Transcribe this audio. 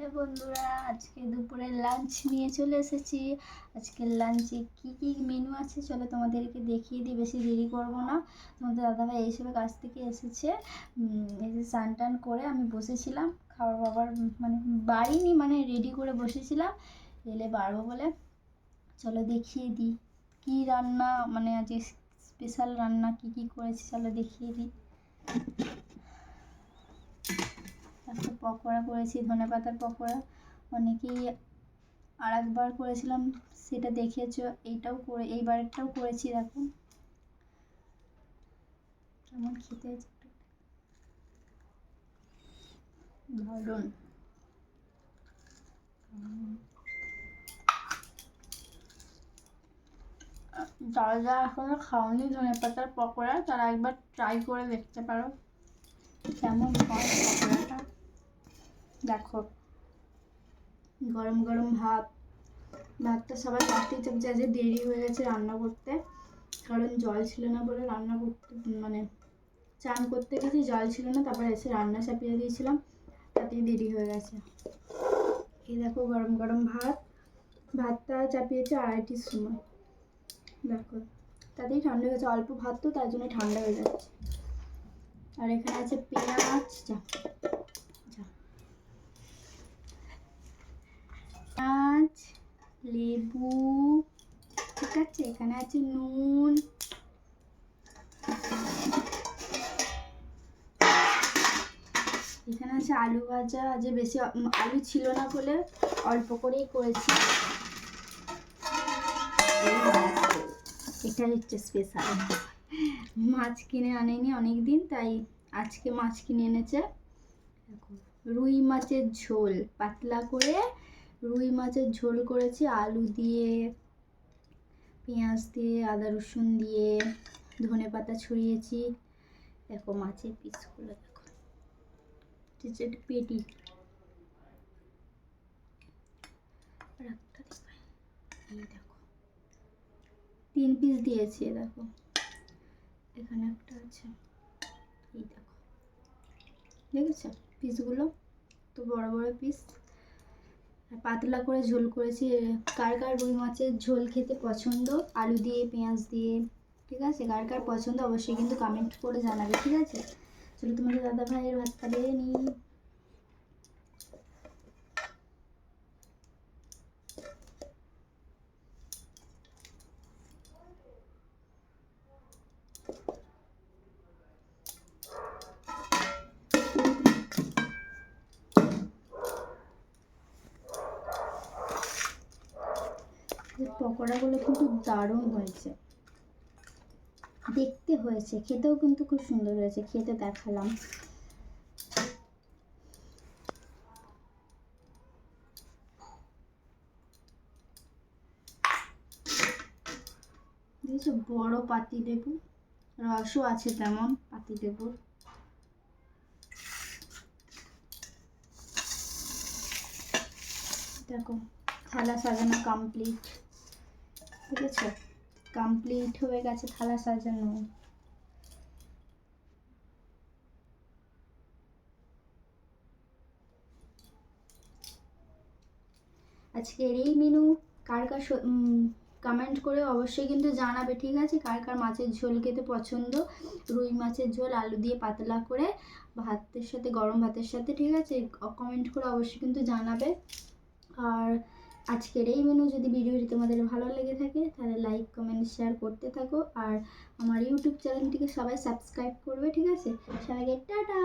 Hello বন্ধুরা, আজকে দুপুরের লাঞ্চ নিয়ে চলে এসেছি। আজকের লাঞ্চে কি কি মেনু আছে চলো তোমাদেরকে দেখিয়ে দিই, বেশি দেরি করবো না। তোমাদের দাদাভাই এই হিসেবে কাছ থেকে এসেছে, এসে স্নান টান করে আমি বসেছিলাম খাবার বাবার মানে বাড়িনি, মানে রেডি করে বসেছিলাম, এলে বাড়বো বলে। চলো দেখিয়ে দিই কি রান্না, মানে আজকে স্পেশাল রান্না কি কি করেছি চলো দেখিয়ে দিই। একটা পকোড়া করেছি, ধনেপাতার পকোড়া। অনেকেই আর একবার করেছিলাম, সেটা দেখেছো। এইবারটাও করেছি, দেখো কেমন খেতে হয়েছে, দারুণ। যারা যারা এখনো খাওনি ধনেপাতার পকোড়া, তারা একবার ট্রাই করে দেখতে পারো কেমন হয় পকোড়াটা। দেখো গরম গরম ভাতটা সবাই রাখতেই চাচ্ছে। আজ দেরি হয়ে গেছে রান্না করতে, কারণ জল ছিল না বলে রান্না করতে, মানে চান করতে গেছি জল ছিল না, তারপরে এসে রান্না চাপিয়ে দিয়েছিলাম, তাতেই দেরি হয়ে গেছে। এই দেখো গরম গরম ভাতটা চাপিয়েছে 2:30টার সময়। দেখো তাতেই ঠান্ডা হয়ে গেছে, অল্প ভাত তো তার জন্য ঠান্ডা হয়ে যাচ্ছে। আর এখানে আছে পেঁয়াজ, লেবু, ঠিক আছে, এখানে আছে নুন, এখানে আছে আলু ভাজা। যে বেশি আলু ছিল না বলে অল্প করেই করেছি। এটা হচ্ছে স্পেশাল, মাছ কিনে আনেনি অনেক দিন, তাই আজকে মাছ কিনে এনেছে। রুই মাছের ঝোল, পাতলা করে রুই মাছের ঝোল করেছি, আলু দিয়ে, পেঁয়াজ দিয়ে, আদা রসুন দিয়ে, ধনে পাতা ছড়িয়েছি। দেখো মাছের পিসগুলো, দেখো পেটি, এই দেখো 3 পিস দিয়েছি। দেখো এখানে একটা আছে, এই দেখো দেখেছো পিসগুলো, তো বড় বড় পিস। পাতলা করে ঝোল করেছি। কার কার রুই মাছের ঝোল খেতে পছন্দ, আলু দিয়ে পেঁয়াজ দিয়ে, ঠিক আছে, কার কার পছন্দ অবশ্যই কিন্তু কমেন্ট করে জানাবে, ঠিক আছে। চলো তোমাদের দাদা ভাইয়ের ভাতটা বেড়ে নিই। পকোড়াগুলো কিন্তু দারুণ হয়েছে, দেখতে হয়েছে, খেতেও কিন্তু খুব সুন্দর হয়েছে, খেতে দেখালাম। দেখেছো বড় পাতি লেবু, রসও আছে তেমন পাতি লেবুর। দেখো থালা সাজানো কমপ্লিট, ঠিক আছে, কমপ্লিট হয়ে গেছে থালা সাজানো। আজকের এই মেনু কার কার কমেন্ট করে অবশ্যই কিন্তু জানাবে, ঠিক আছে, কার কার মাছের ঝোল খেতে পছন্দ। রুই মাছের ঝোল আলু দিয়ে পাতলা করে ভাতের সাথে, গরম ভাতের সাথে, ঠিক আছে, কমেন্ট করে অবশ্যই কিন্তু জানাবে। আর আজকের এই মেনু যদি ভিডিওটি তোমাদের ভালো লেগে থাকে তাহলে লাইক কমেন্ট শেয়ার করতে থাকো, আর আমার ইউটিউব চ্যানেলটিকে সবাই সাবস্ক্রাইব করবে, ঠিক আছে। সবাইকে টাটা।